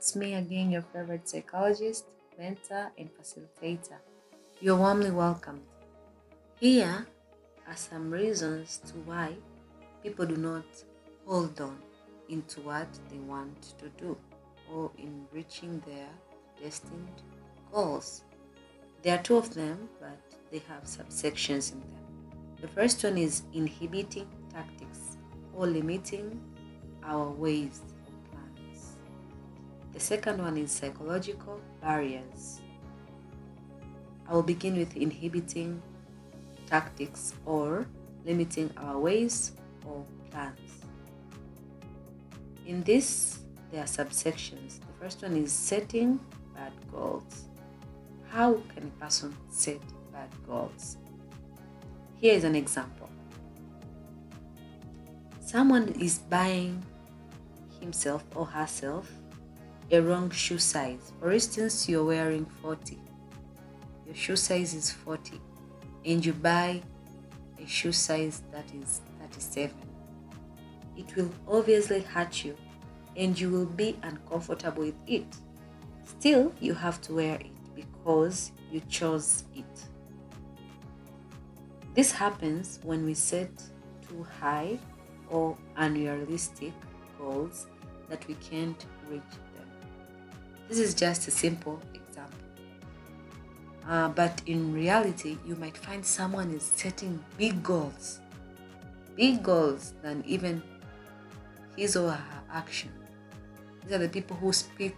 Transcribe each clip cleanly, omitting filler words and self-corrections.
It's me again, your favorite psychologist, mentor, and facilitator. You're warmly welcomed. Here are some reasons to why people do not hold on into what they want to do or in reaching their destined goals. There are two of them, but they have subsections in them. The first one is inhibiting tactics or limiting our ways or plans. The second one is psychological barriers. I will begin with inhibiting tactics or limiting our ways or plans. In this, there are subsections. The first one is setting bad goals. How can a person set bad goals? Here is an example. Someone is buying himself or herself a wrong shoe size. For instance, you're wearing 40. Your shoe size is 40 and you buy a shoe size that is 37. It will obviously hurt you and you will be uncomfortable with it. Still, you have to wear it because you chose it. This happens when we set too high or unrealistic goals that we can't reach them. This is just a simple example. But in reality, you might find someone is setting big goals than even his or her action. These are the people who speak,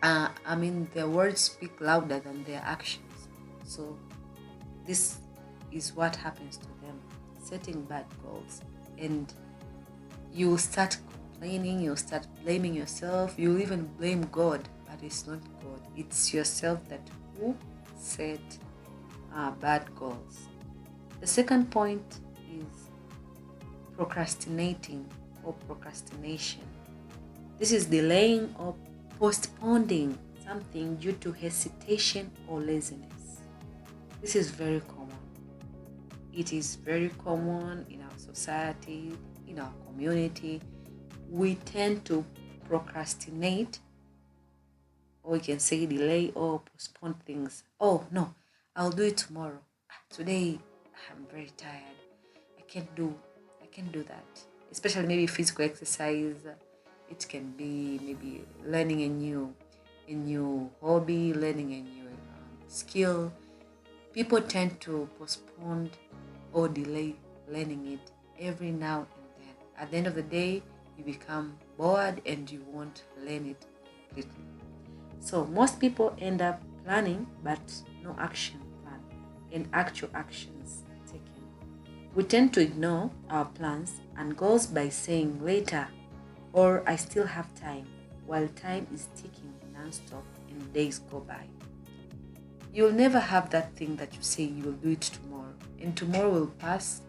their words speak louder than their actions. So this is what happens to them, setting bad goals. And you will start complaining, you'll start blaming yourself, you'll even blame God, but it's not God. It's yourself that who set bad goals. The second point is procrastinating or procrastination. This is delaying or postponing something due to hesitation or laziness. This is very common. It is very common in our society, in our community. We tend to procrastinate, or we can say delay or postpone things. Oh no, I'll do it tomorrow. Today I'm very tired. I can't do that. Especially maybe physical exercise. It can be maybe learning a new hobby, learning a new skill. People tend to postpone or delay learning it every now and then. At the end of the day, you become bored and you won't learn it completely. So most people end up planning but no action plan and actual actions taken. We tend to ignore our plans and goals by saying later or I still have time, while time is ticking non-stop and days go by. You'll never have that thing that you say you will do it tomorrow, and tomorrow will pass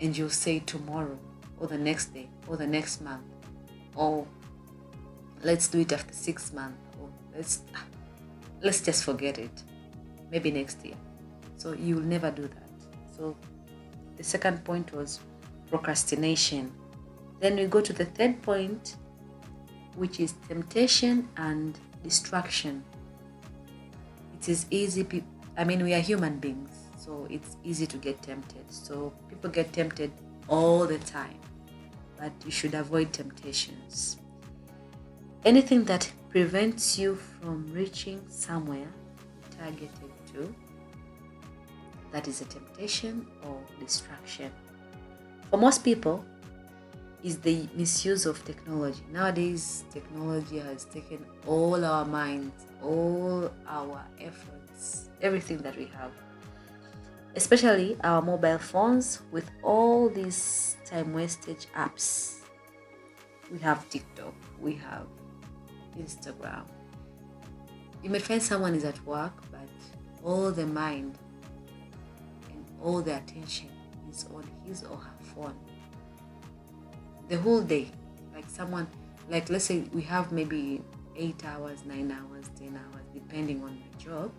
and you'll say tomorrow or the next day or the next month, or let's do it after 6 months, or let's just forget it, maybe next year. So you will never do that. So the second point was procrastination. Then we go to the third point, which is temptation and distraction. It is easy. We are human beings, so it's easy to get tempted. So people get tempted all the time, but you should avoid temptations. Anything that prevents you from reaching somewhere targeted to, that is a temptation or distraction. For most people, is the misuse of technology. Nowadays, technology has taken all our minds, all our efforts, everything that we have, especially our mobile phones with all these time wastage apps. We have TikTok, we have Instagram. You may find someone is at work, but all the mind and all the attention is on his or her phone the whole day. Let's say we have maybe 8 hours, 9 hours, 10 hours, depending on the job.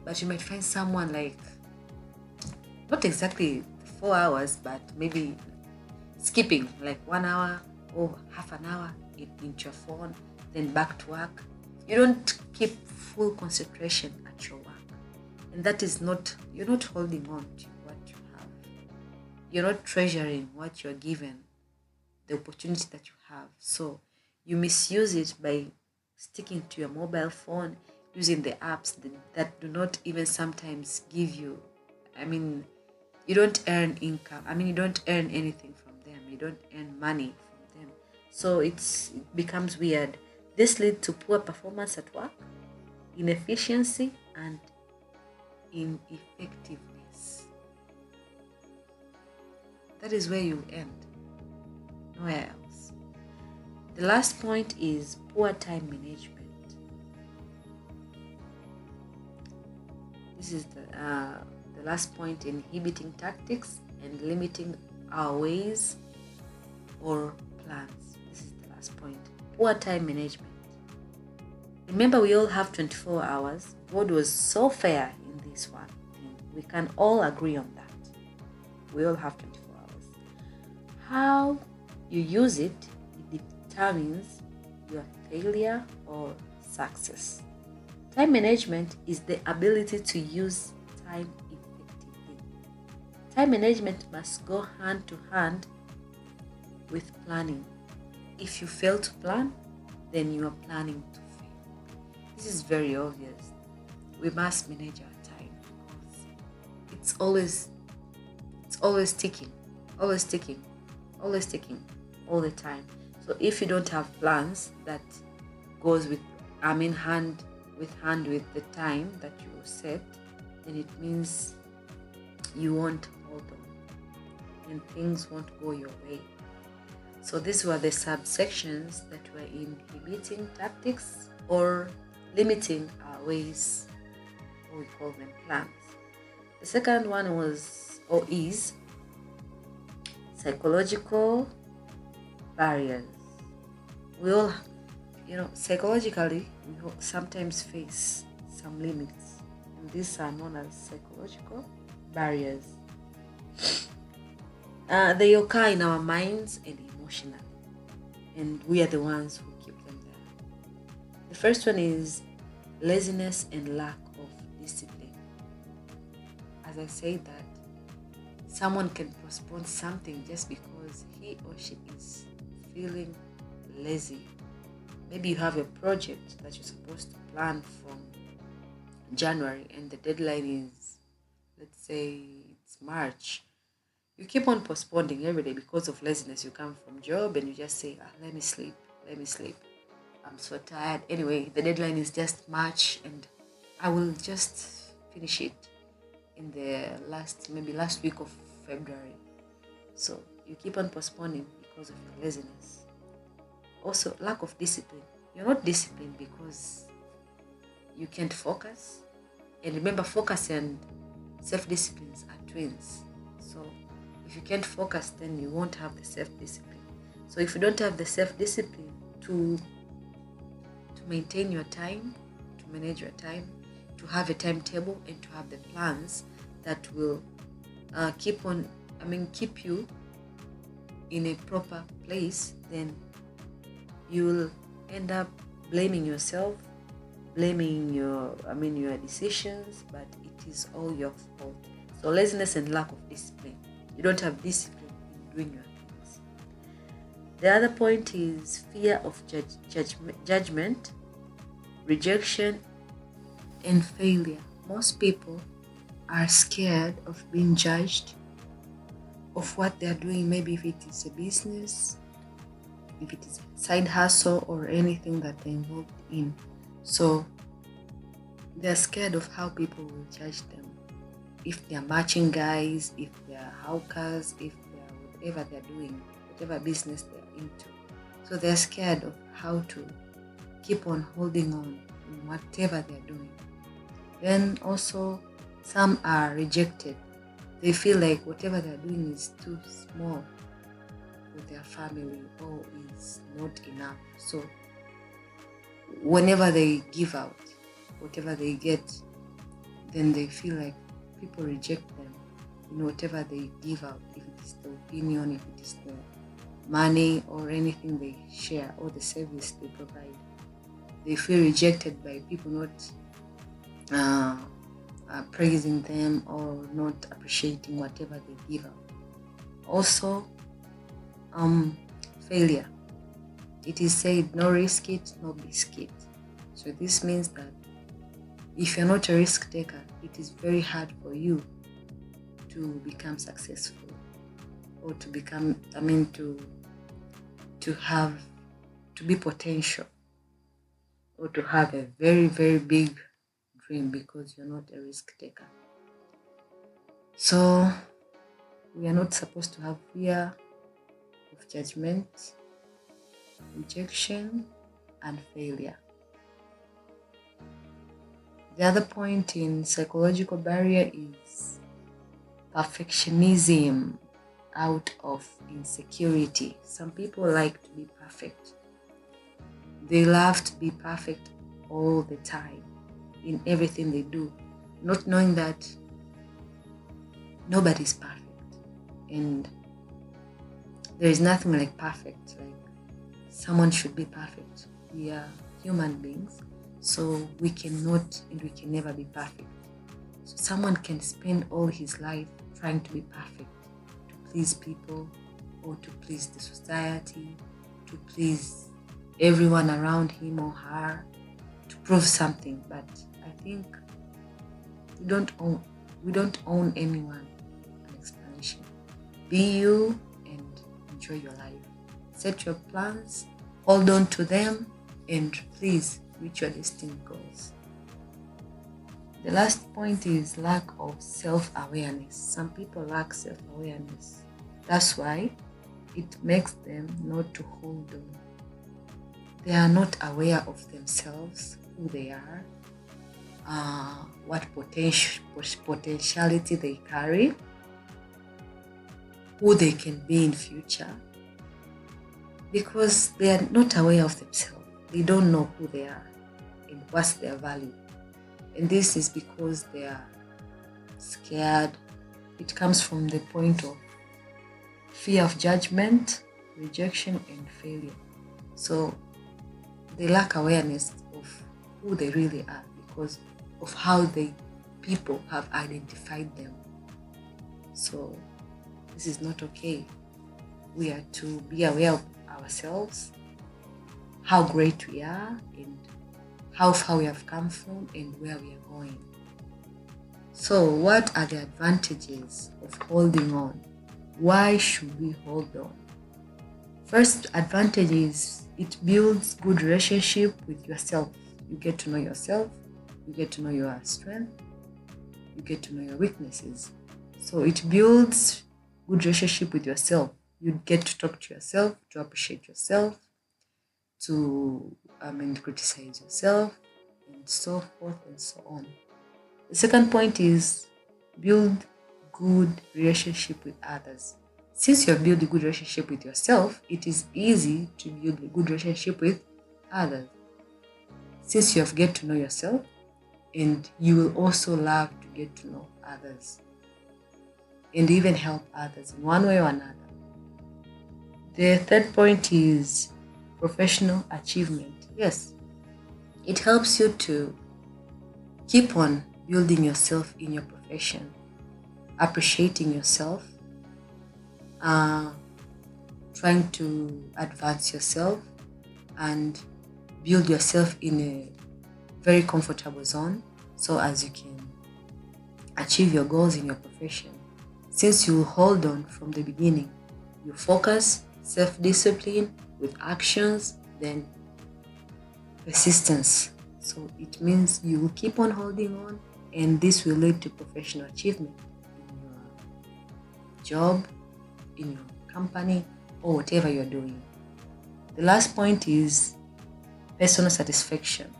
But you might find someone not exactly 4 hours, but maybe skipping 1 hour or half an hour into your phone, then back to work. You don't keep full concentration at your work. And that is not, you're not holding on to what you have. You're not treasuring what you're given, the opportunity that you have. So you misuse it by sticking to your mobile phone, using the apps that do not even sometimes give you, you don't earn income. You don't earn anything from them. You don't earn money from them. So it becomes weird. This leads to poor performance at work, inefficiency, and ineffectiveness. That is where you end. Nowhere else. The last point is poor time management. This is the last point: inhibiting tactics and limiting our ways or plans. This is the last point. Poor time management. Remember, we all have 24 hours. God was so fair in this one. And we can all agree on that. We all have 24 hours. How you use it determines your failure or success. Time management is the ability to use time effectively. Time management must go hand to hand with planning. If you fail to plan, then you are planning to fail. This is very obvious. We must manage our time because it's always ticking all the time. So if you don't have plans that goes with hand with the time that you set, then it means you won't hold on and things won't go your way. So these were the subsections that were inhibiting tactics or limiting our ways, or we call them plans. The second one is psychological barriers. We all, psychologically, we sometimes face some limits, and these are known as psychological barriers. They occur in our minds and emotionally, and we are the ones who keep them there. The first one is laziness and lack of discipline. As I say that, someone can postpone something just because he or she is feeling lazy. Maybe you have a project that you're supposed to plan from January and the deadline is, let's say it's March. You keep on postponing every day because of laziness. You come from job and you just say, let me sleep. I'm so tired. Anyway, the deadline is just March and I will just finish it in the last week of February. So you keep on postponing because of your laziness. Also, lack of discipline. You're not disciplined because you can't focus. And remember, focus and self-disciplines are twins. So if you can't focus, then you won't have the self-discipline. So if you don't have the self-discipline to maintain your time, to manage your time, to have a timetable and to have the plans that will keep you in a proper place, then you will end up blaming yourself, blaming your decisions, but it is all your fault. So laziness and lack of discipline. You don't have discipline in doing your things. The other point is fear of judgment, rejection, and failure. Most people are scared of being judged of what they're doing, maybe if it is a business, if it is a side hustle or anything that they're involved in. So they're scared of how people will judge them. If they're matching guys, if they're hawkers, if they're whatever they're doing, whatever business they're into. So they're scared of how to keep on holding on in whatever they're doing. Then also, some are rejected. They feel like whatever they're doing is too small for their family or is not enough. So whenever they give out, whatever they get, then they feel like people reject them. Whatever they give out, if it is the opinion, if it is the money or anything they share or the service they provide. they feel rejected by people not praising them or not appreciating whatever they give up. Also, failure. It is said, no risk it, no biscuit. So this means that if you're not a risk taker, it is very hard for you to become successful or to become, to be potential or to have a very, very big dream, because you're not a risk taker. So we are not supposed to have fear of judgment, rejection, and failure. The other point in psychological barrier is perfectionism out of insecurity. Some people like to be perfect. They love to be perfect all the time in everything they do, not knowing that nobody's perfect. And there is nothing like perfect, like someone should be perfect. We are human beings, so we cannot and we can never be perfect. So someone can spend all his life trying to be perfect, to please people or to please the society, to please everyone around him or her, to prove something. But I think we don't own anyone an explanation. Be you and enjoy your life. Set your plans, hold on to them, and please reach your destined goals. The last point is lack of self-awareness. Some people lack self-awareness. That's why it makes them not to hold on. They are not aware of themselves, who they are, what potentiality they carry, who they can be in future, because they are not aware of themselves. They don't know who they are and what's their value. And this is because they are scared. It comes from the point of fear of judgment, rejection, and failure. So they lack awareness of who they really are because of how people have identified them. So this is not okay. We are to be aware of ourselves, how great we are, and how far we have come from and where we are going. So what are the advantages of holding on? Why should we hold on? First advantage is it builds good relationship with yourself. You get to know yourself, you get to know your strength, you get to know your weaknesses. So it builds good relationship with yourself. You get to talk to yourself, to appreciate yourself, to criticize yourself, and so forth and so on. The second point is build good relationship with others. Since you have built a good relationship with yourself, it is easy to build a good relationship with others. Since you have get to know yourself, and you will also love to get to know others and even help others in one way or another. The third point is professional achievement. Yes, it helps you to keep on building yourself in your profession, appreciating yourself, trying to advance yourself and build yourself in a very comfortable zone so as you can achieve your goals in your profession. Since you hold on from the beginning, you focus, self-discipline with actions, then persistence. So it means you will keep on holding on, and this will lead to professional achievement in your job, in your company, or whatever you're doing. The last point is personal satisfaction.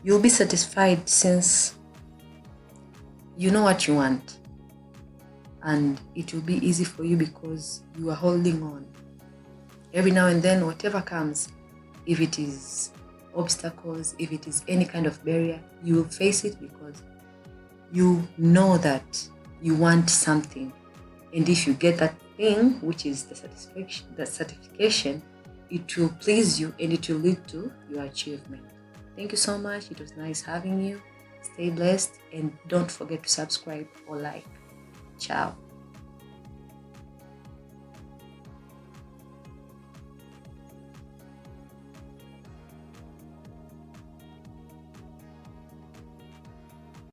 You'll be satisfied since you know what you want, and it will be easy for you because you are holding on. Every now and then, whatever comes, if it is obstacles, if it is any kind of barrier, you will face it because you know that you want something. And if you get that thing, which is the satisfaction, the certification, it will please you and it will lead to your achievement. Thank you so much. It was nice having you. Stay blessed and don't forget to subscribe or like. Ciao.